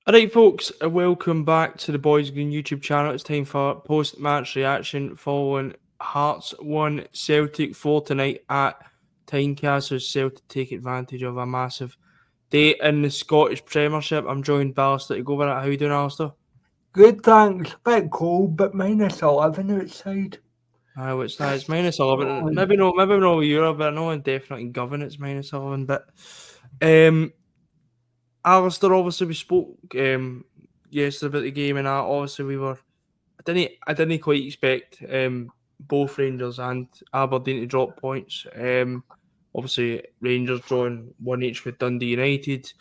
Alright folks, welcome back to the Boys Green YouTube channel. It's time for post-match reaction following Hearts 1 Celtic 4 tonight at TYNCASTLE. Celtic take advantage of a massive day in the Scottish Premiership. I'm joined by Alistair to go over that. How you doing, Alistair? Good, thanks. Bit cold, but -11 outside. Aye, it's nice. It's -11. Maybe not Europe, but I know in definitely in Govan it's -11. But Alistair, obviously we spoke yesterday about the game, and obviously we were. I didn't quite expect both Rangers and Aberdeen to drop points. Obviously Rangers drawing 1 each with Dundee United.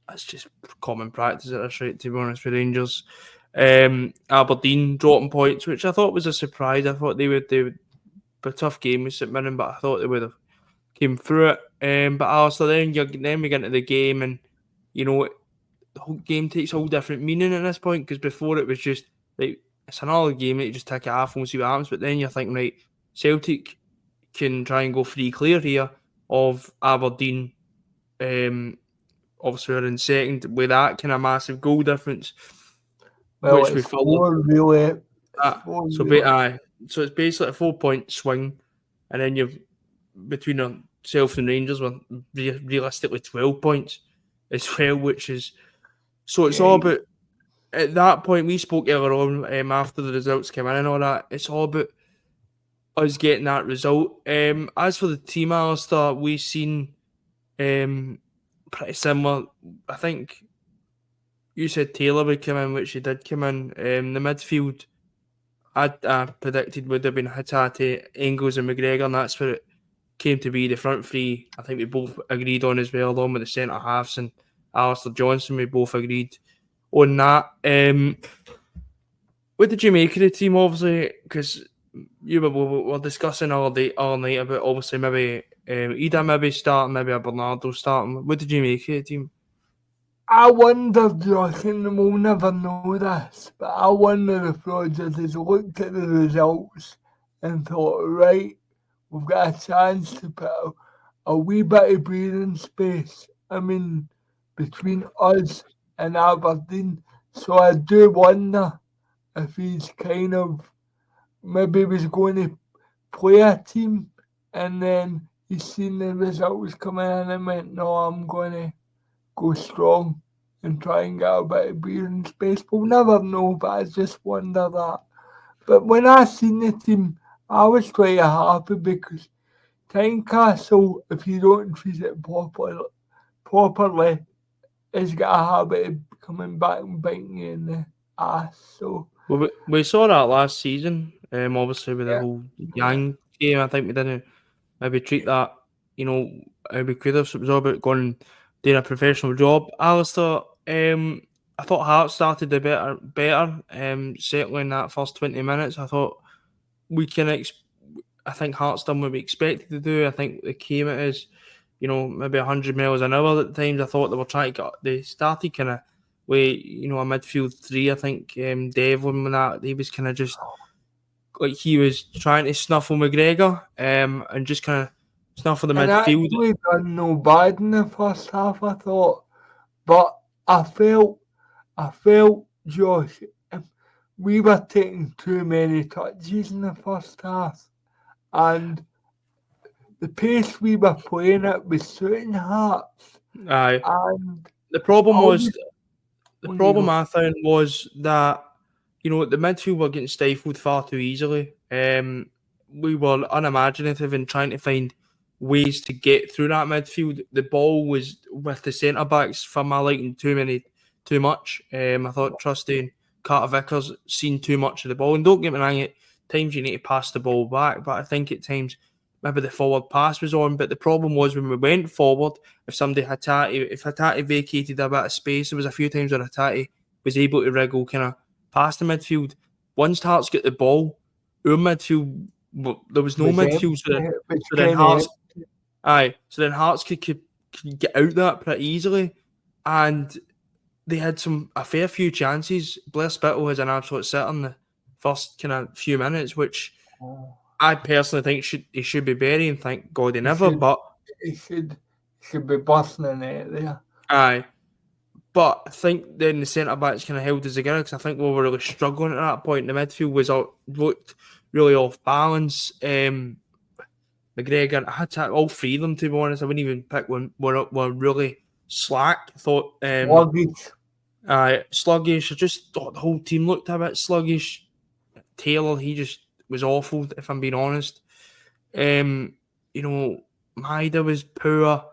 That's just common practice at this rate, to be honest, with Rangers. Aberdeen dropping points, which I thought was a surprise. I thought they would be a tough game with St Mirren, but I thought they would have came through it. But also then we get into the game, and you know the whole game takes a whole different meaning at this point, because before it was just like it's another game that you just take it off and we'll see what happens. But then you're thinking, right, Celtic can try and go free clear here of Aberdeen. Obviously are in second with that kind of massive goal difference, Well, which we it's followed. four really. So it's basically a 4-point swing, and then you've between ourselves and Rangers with realistically 12 points as well, which is so it's all about. At that point, we spoke earlier on after the results came in and all that. It's all about us getting that result. As for the team, Alistair, we've seen pretty similar. I think you said Taylor would come in, which he did come in. The midfield, I predicted would have been Hatate, Engels, and McGregor, and that's where it came to be. The front three, I think we both agreed on as well, along with the centre halves and Alistair Johnson. We both agreed on that. What did you make of the team, obviously? Because we were discussing all night about obviously maybe Ida maybe starting, maybe a Bernardo starting. What did you make of the team? I wonder, Josh, and we'll never know this, but I wonder if Rodgers has looked at the results and thought, right, we've got a chance to put a wee bit of breathing space, between us and Aberdeen. So I do wonder if he's kind of maybe was going to play a team and then he's seen the results coming in and went, no, I'm going to go strong and try and get a bit of breathing space. We'll never know, but I just wonder that. But when I seen the team, I was quite happy because Tynecastle, if you don't treat it properly, is got a habit of coming back and biting you in the ass. So Well, we saw that last season. Obviously with the yeah, whole Yang game, I think we didn't maybe treat that. How we could have. So it was all about going and doing a professional job. Alistair, I thought Hart started a better. Certainly in that first 20 minutes, I thought we can. I think Hart's done what we expected to do. I think they came at us, maybe 100 miles an hour at times. I thought they were trying to get. They started kind of with a midfield three. I think Devlin when that he was kind of just like he was trying to snuffle McGregor, and just kind of snuffle the and midfield. actually done no bad in the first half, I thought. But I felt, Josh, we were taking too many touches in the first half, and the pace we were playing at was suiting Hearts. Aye. And The problem was the when you problem go, I found was that the midfield were getting stifled far too easily. We were unimaginative in trying to find ways to get through that midfield. The ball was with the centre backs for my liking too much. I thought Trusty and Carter Vickers seen too much of the ball. And don't get me wrong, at times you need to pass the ball back, but I think at times maybe the forward pass was on. But the problem was when we went forward, if Hatate vacated a bit of space, there was a few times where Hatate was able to wriggle kind of past the midfield. Once Hearts get the ball, our midfield, there was no midfield. So then Hearts, so then Hearts could get out that pretty easily, and they had a fair few chances. Blair Spittle has an absolute sitter in the first kind of few minutes, which I personally think he should be burying. Thank God he never. But he should be busting in it there. Aye. But I think then the centre backs kind of held us together because I think we were really struggling at that point. The midfield looked really off balance. McGregor, I had to all three of them, to be honest. I wouldn't even pick one. Were really slack. I thought sluggish. I just thought the whole team looked a bit sluggish. Taylor, he just was awful, if I'm being honest. Maida was poor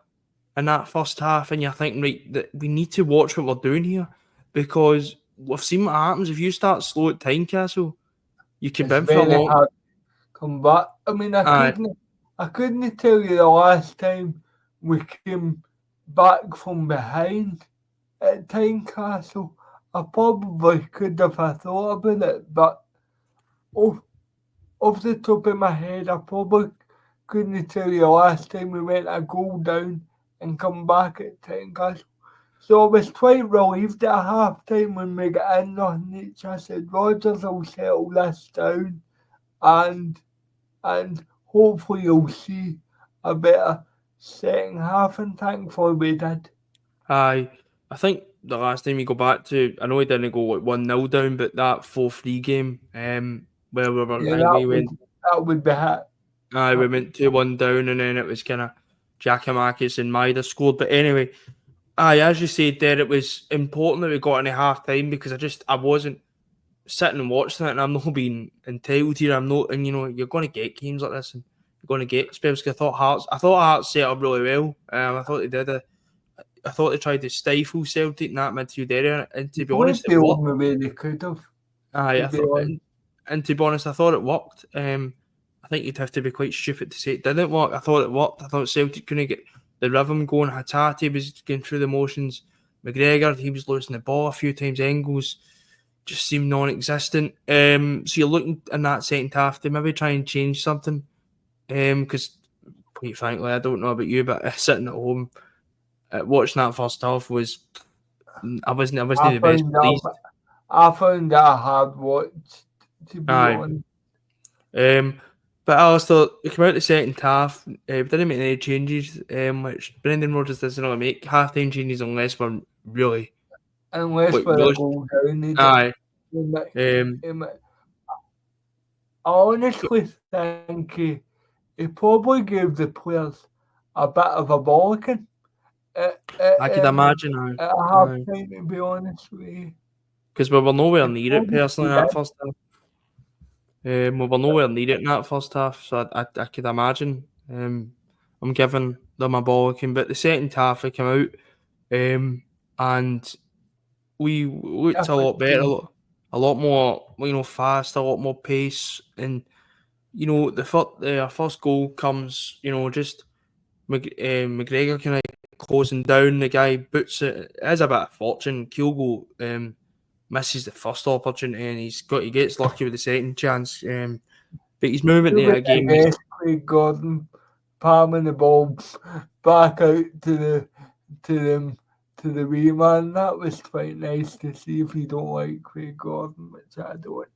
in that first half, and you're thinking, right, that we need to watch what we're doing here, because we've seen what happens if you start slow at Tynecastle. You can be in for a very long. hard to come back. I mean, I couldn't tell you the last time we came back from behind at Tynecastle. I probably could have thought about it, but off the top of my head, I probably couldn't tell you the last time we went a goal down and come back at Tynecastle. So I was quite relieved at half time when we got in on each. I said, Rodgers will settle this down and hopefully you'll see a better second half, and thankfully we did. I think the last time you go back to, I know we didn't go 1-0 down, but that 4-3 game, where we were, Yeah, that would be hit. we went 2-1 down, and then it was kind of Giacomakis and Maida scored. But anyway, as you said there, it was important that we got into half time, because I wasn't sitting and watching it, and I'm not being entitled here. I'm not, and you're going to get games like this, and you're going to get spells. I thought Hearts set up really well. I thought they did. I thought they tried to stifle Celtic in that midfield area, and to be honest, it worked. The way they could have. And to be honest, I thought it worked. I think you'd have to be quite stupid to say it didn't work. I thought it worked. I thought Celtic couldn't get the rhythm going. Hatate was going through the motions. McGregor, he was losing the ball a few times. Engels just seemed non-existent. So you're looking in that second half to maybe try and change something. Because, quite frankly, I don't know about you, but sitting at home watching that first half I wasn't the best pleased. I found that a hard watch, to be honest. But Alistair, we came out the second half. We didn't make any changes, which Brendan Rodgers doesn't really make half-time changes unless we're really. Unless we're a goal down. I honestly think he probably gave the players a bit of a bollocking. I could imagine at half time, to be honest with you. Because we were nowhere near it personally in that first half. We were nowhere near it in that first half, so I could imagine. I'm giving them a bollocking, but the second half we came out, and we looked a lot better, a lot more, fast, a lot more pace, and the first goal comes, just McGregor kind of closing down, the guy boots it. It is a bit of fortune. Kyogo misses the first opportunity, and he gets lucky with the second chance. But he's moving to a game. Craig Gordon palming the ball back out to the wee man. That was quite nice to see. If you don't like Craig Gordon, which I don't.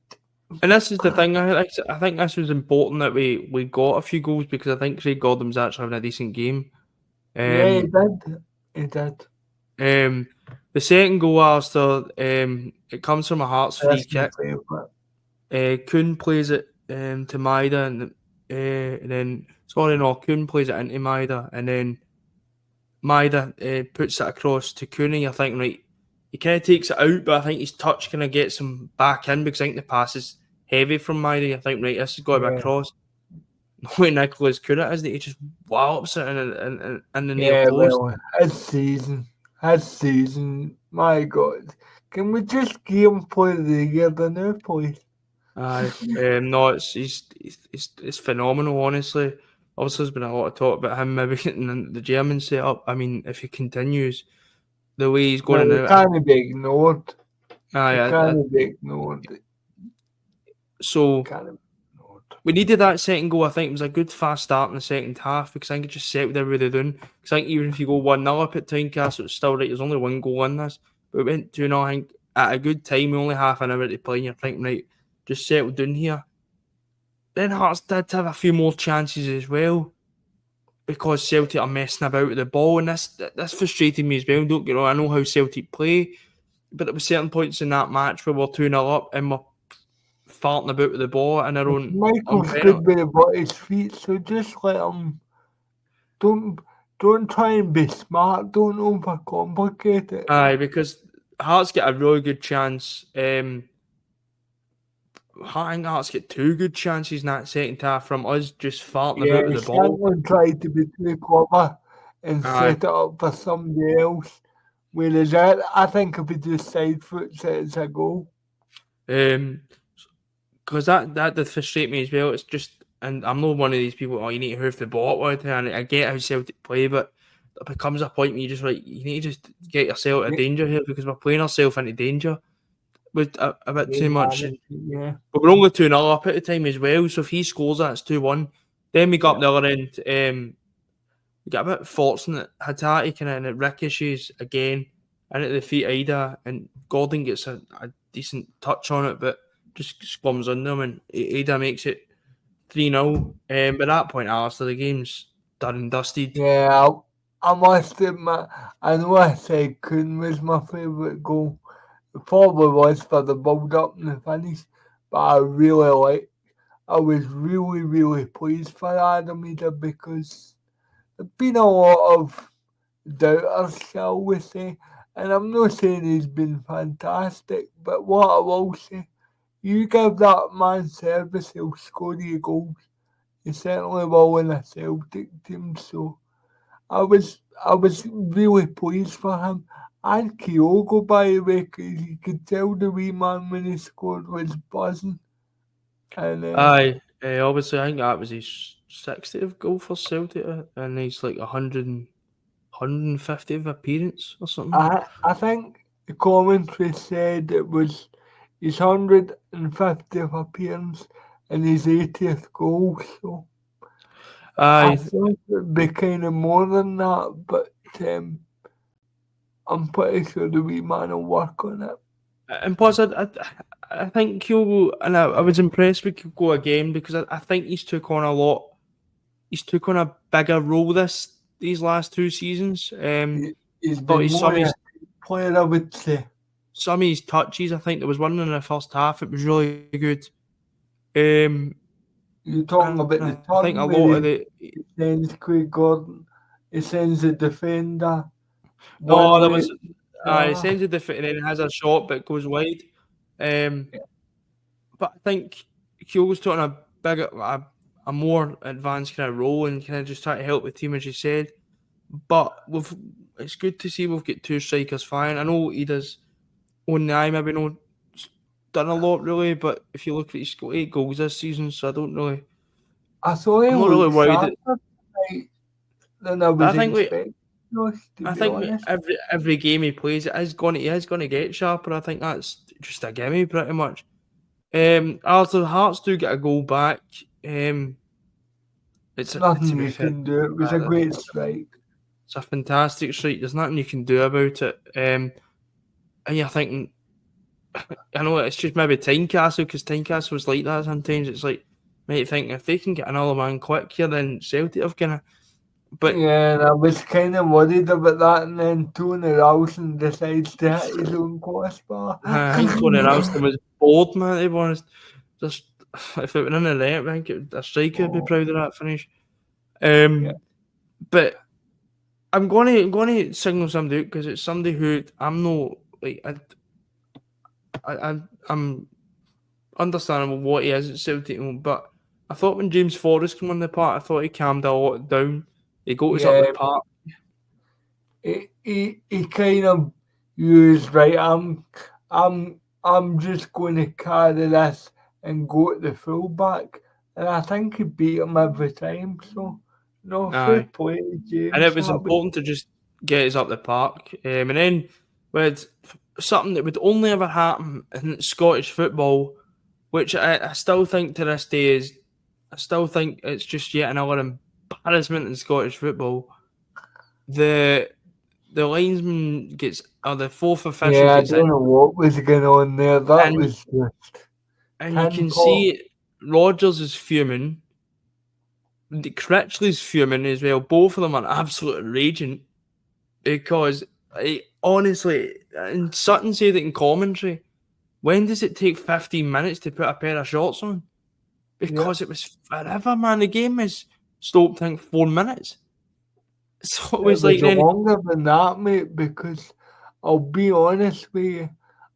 And this is the thing. I think this was important that we got a few goals, because I think Craig Gordon was actually having a decent game. Yeah, he did. The second goal, Alistair, it comes from a Hearts free kick. Kuhn plays it to Maida, and then Kuhn plays it into Maida, and then Maida puts it across to Kuhn. You're thinking, right, he kind of takes it out, but I think his touch kind of gets him back in, because I think the pass is heavy from Maida. I think, right, this has got to be across. No, Nicholas Kuhn, isn't it? He just wallops it in the near post. Well, his season, my God. Can we just give him Player of the Year the new please? No, it's phenomenal, honestly. Obviously, there's been a lot of talk about him maybe getting the German setup. I mean, if he continues the way he's going now, it can't be ignored. Can't be ignored. So we needed that second goal. I think it was a good fast start in the second half, because I think it just settled everything down. Because I think even if you go 1-0 up at Tynecastle, it's still right. There's only one goal in this, but we went 2-0. I think at a good time, only half an hour to play, and you're thinking, right, just settled down here. Then Hearts did have a few more chances as well, because Celtic are messing about with the ball, and this frustrated me as well. Don't get me wrong, I know how Celtic play, but there were certain points in that match where we're 2-0 up and we're farting about with the ball in our own Michael's penalty. good with about his feet, so just let him. Don't try and be smart. Don't overcomplicate it. Aye, because Hearts get a really good chance. I think Hearts get 2 good chances in that second half from us just farting Yeah, about with the ball. Shanklin tried to be too clever and Aye. set it up for somebody else. Whereas I think if he just side foots it, it's a goal. Because that did frustrate me as well. It's just, and I'm not one of these people. Oh, you need to hoof the ball all the time. And I get how Celtic play, but there becomes a point where you just you need to just get yourself out of danger here because we're playing ourselves into danger with a bit too much. Yeah. But we're only 2-0 up at the time as well. So if he scores that, it's 2-1. Then we got up the other end. We got a bit fortunate. Hatate kind of and it ricochets again into the feet of Ida, and Gordon gets a decent touch on it, but just squirms under him, and Ida makes it 3-0. By that point, Alistair, the game's done and dusted. Yeah, I must admit, I know I said Kuhn was my favourite goal. It probably was for the build up and the finish, but I was really, really pleased for Adam Ida because there's been a lot of doubters, shall we say, and I'm not saying he's been fantastic, but what I will say, you give that man service, he'll score you goals. He certainly will in a Celtic team, so I was really pleased for him. And Kyogo, by the way, 'cause you could tell the wee man when he scored was buzzing. And Aye, obviously, I think that was his 60th goal for Celtic, and he's like 150th appearance or something. I think the commentary said it was his 150th appearance and his 80th goal, so I Aye, thought it'd be kind of more than that, but I'm pretty sure the wee man will work on it. and plus, I think Kyogo, and I was impressed with Kyogo again because I think he's took on a lot. He's took on a bigger role these last 2 seasons. He's I thought been more of a player, I would say. some of his touches. I think there was one in the first half. It was really good. You're talking about the turn I think a lot of the. he sends Craig Gordon, he sends the defender. No, there One was. He way. sends the defender and then has a shot but goes wide. But I think Kyogo's taking a bigger, a more advanced kind of role and kind of just try to help the team, as you said. But it's good to see we've got 2 strikers fine. I know he does on the eye, maybe not done a lot really, but if you look at he's got 8 goals this season, so I don't really. I saw him I'm not really worried. Than I was expecting. I think every game he plays, he is going to get sharper. I think that's just a gimme, pretty much. After Hearts do get a goal back, it's nothing you can do. It was a great strike. It's a fantastic strike. There's nothing you can do about it. And you're thinking, I know it's just maybe Tynecastle because Tynecastle was like that sometimes. It's like, might think if they can get another man quick here, then Celtic have kind of. But yeah, and I was kind of worried about that, and then Tony Ralston decides to hit his own crossbar. I think Tony Ralston was bored, man. To be honest, just if it were in the net, I think a striker would be proud of that finish. But I'm going to signal somebody out because it's somebody who I'm not like. I'm understandable what he is at Celtic, but I thought when James Forrest came on the park, I thought he calmed a lot down. He got us up the park. He kind of used right. I'm just going to carry this and go at the fullback, and I think he beat him every time. So fair play, James. And it was important to just get us up the park, and then with something that would only ever happen in Scottish football, which I still think to this day is, I still think it's just yet another embarrassment in Scottish football. The linesman gets, or the 4th official gets in. I don't know what was going on there. That was just. And you can see Rodgers is fuming, Critchley's fuming as well. Both of them are absolutely raging because honestly, and Sutton said it in commentary. When does it take 15 minutes to put a pair of shorts on? Because it was forever, man. The game is stopped, I think, 4 minutes. So it was like longer than that, mate, because I'll be honest with you,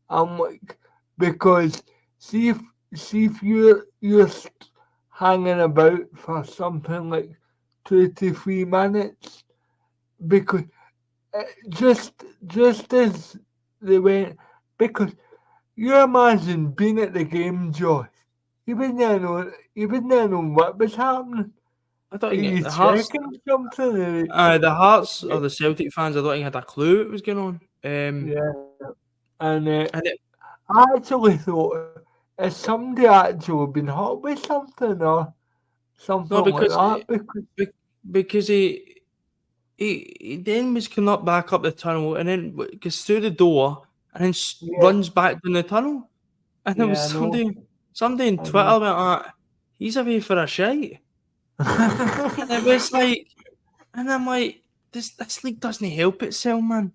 I'm like, because see if you're hanging about for something like 2 to 3 minutes, because just as they went, because you imagine being at the game, Josh, you wouldn't know what was happening. I don't Are think you the Hearts. checking something? The Hearts or the Celtic fans, I don't think had a clue what was going on. Yeah, and And it, I actually thought, has somebody actually been hot with something or something no, like that? because he then was coming up back up the tunnel and then goes through the door and then runs back down the tunnel. And there was I know. somebody on I Twitter know. went, he's away for a shite. And it was like, and I'm like, this league doesn't help itself, man.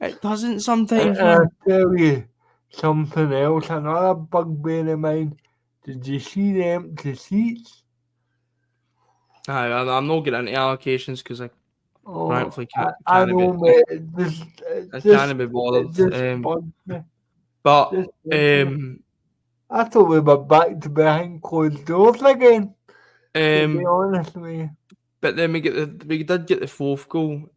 It doesn't sometimes, And I'll man. tell you something else, another bugbear of mine. Did you see the empty seats? I'm not getting into allocations because I frankly I can't know, be mate. I can't be bothered. It just bugged me. But Just bugged me. I thought we were back to behind closed doors again. To be honest with you. But then we did get the fourth goal.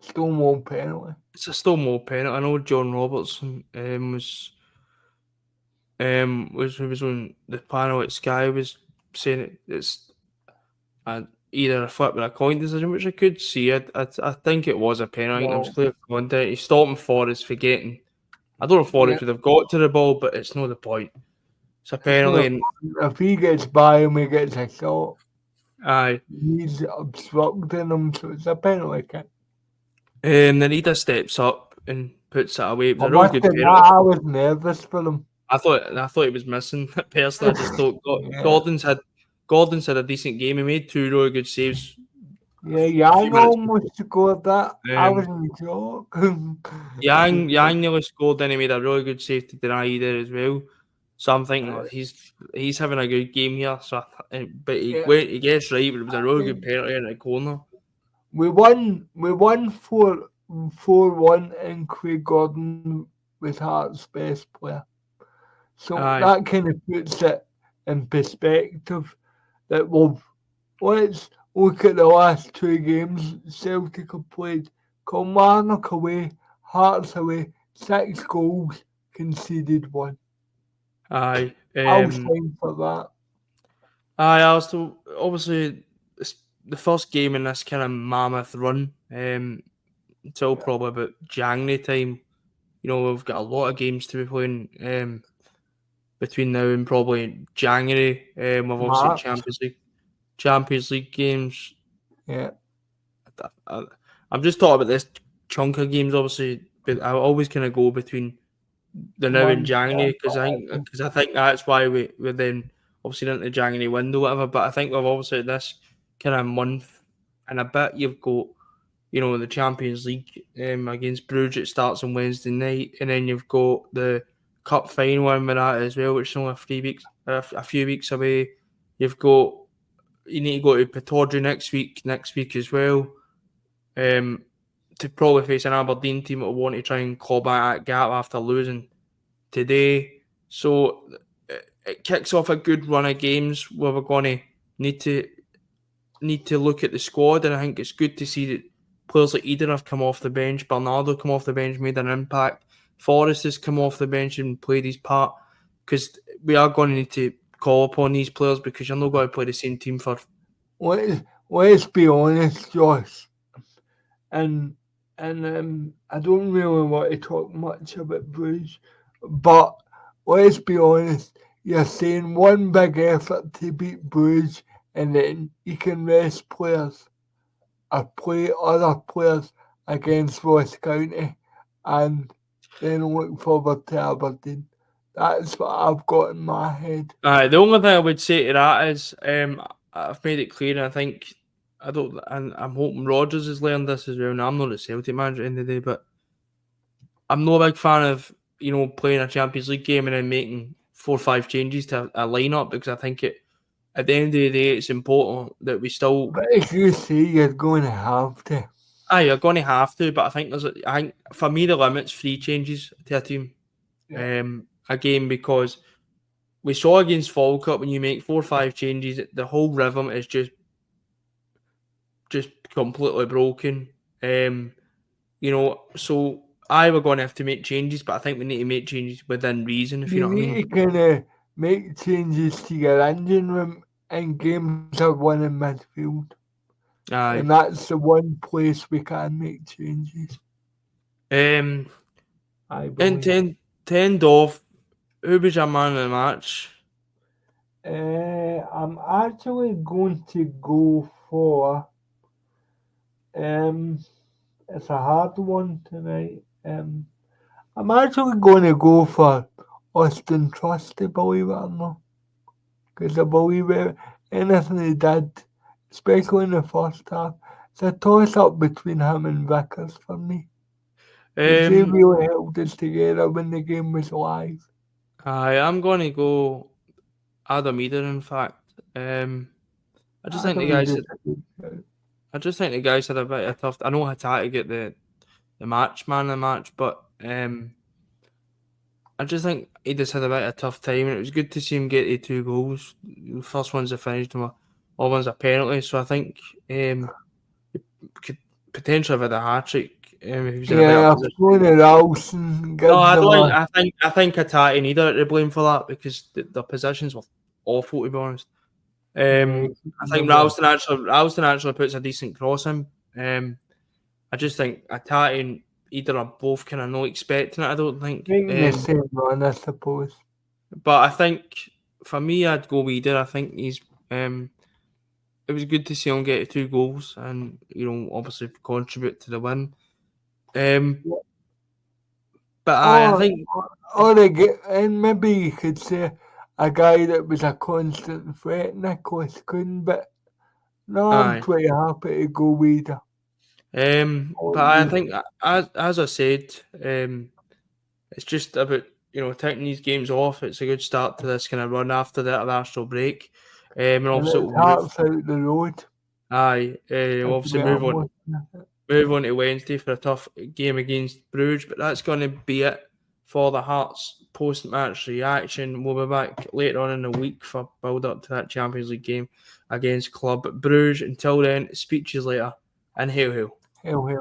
Stonewall penalty. It's a Stonewall penalty. I know John Robertson who was on the panel at Sky was saying it's either a flip with a coin decision, which I could see. I think it was a penalty. It was clear contact. He's stopping Forrest for getting. I don't know if Forrest would have got to the ball, but it's not the point. It's a penalty. And if he gets by him, he gets a shot. Aye. He's obstructing him, so it's a penalty kick. Narita steps up and puts it away. It was a really good penalty. I was nervous for him. I thought he was missing. Personally, I just thought Gordon's had a decent game. He made 2 really good saves. Yeah, Yang almost scored that. I was in shock. Yang nearly scored, and he made a really good save to deny either as well. So I'm thinking he's having a good game here. So, but he gets right. But it was a really good penalty in the corner. We won 4-1, and Craig Gordon was Hearts' best player. So that kind of puts it in perspective that let's look at the last 2 games Celtic have played. Kilmarnock away, Hearts away, 6 goals, conceded 1. Aye. I was fine for that. Aye, I was obviously the first game in this kind of mammoth run until probably about January time. You know, we've got a lot of games to be playing between now and probably January. We've obviously Champions League games. Yeah. I'm just talking about this chunk of games, obviously, but I always kind of go between the now and January because I think that's why we're then obviously into the January window, whatever. But I think we've obviously this kind of month and a bit. You've got the Champions League against Bruges. It starts on Wednesday night, and then you've got the Cup final in with that as well, which is only a few weeks away. You need to go to Pittodrie next week as well, to probably face an Aberdeen team that will want to try and claw back that gap after losing today. So it kicks off a good run of games where we're going to need to look at the squad, and I think it's good to see that players like Eden have come off the bench, Bernardo come off the bench, made an impact, Forrest has come off the bench and played his part, because we are going to need to call upon these players because you're not going to play the same team for. Let's be honest, Josh, and I don't really want to talk much about Bruges, but let's be honest, you're saying one big effort to beat Bruges and then you can rest players or play other players against Ross County and then look forward to Aberdeen. That's what I've got in my head. The only thing I would say to that is I've made it clear, and I think I'm hoping Rodgers has learned this as well. And I'm not a Celtic manager at the end of the day, but I'm not a big fan of playing a Champions League game and then making 4 or 5 changes to a lineup, because I think at the end of the day it's important that we still. But if you say you're going to have to. Aye, you're going to have to, but I think for me the limit's 3 changes to a team. Yeah. Again, because we saw against Falkirk, when you make 4 or 5 changes, the whole rhythm is just completely broken. So we're going to have to make changes, but I think we need to make changes within reason, if you know what I mean. You need to kind of make changes to your engine room, and games are won in midfield. Aye. And that's the one place we can make changes. I believe. And to end off, who was your man of the match? I'm actually going to go for. It's a hard one tonight. I'm actually going to go for Austin Trusty, believe it or not. Because I believe anything he did, especially in the first half, it's a toss-up between him and Vickers for me. They really held us together when the game was live. I'm going to go Adam Eder, in fact. I just think the guys had a bit of tough. I know Hatate get the match man of the match, but I just think he just had a bit of a tough time, and it was good to see him get the 2 goals. The first ones that finished him, all ones a penalty. So I think he could potentially have had a hat trick. If he was in a better position. No, I don't. I think Hatate and Eder are to blame for that, because their positions were awful, to be honest. I think Ralston actually puts a decent cross in. I just think Hatate and Eder are both kind of not expecting it, I don't think. The same run, I suppose. But I think for me, I'd go with Eder. I think he's. It was good to see him get 2 goals and obviously contribute to the win. But I think. And maybe you could say a guy that was a constant threat, Nicholas Kuhn, but no, I'm pretty happy to go with Eder. But I think, as I said, it's just about taking these games off. It's a good start to this kind of run after the international break, and obviously out the road. Obviously move on to Wednesday for a tough game against Bruges. But that's going to be it for the Hearts post-match reaction. We'll be back later on in the week for build-up to that Champions League game against Club Bruges. Until then, speak to you later, and hail hail. Hail hail.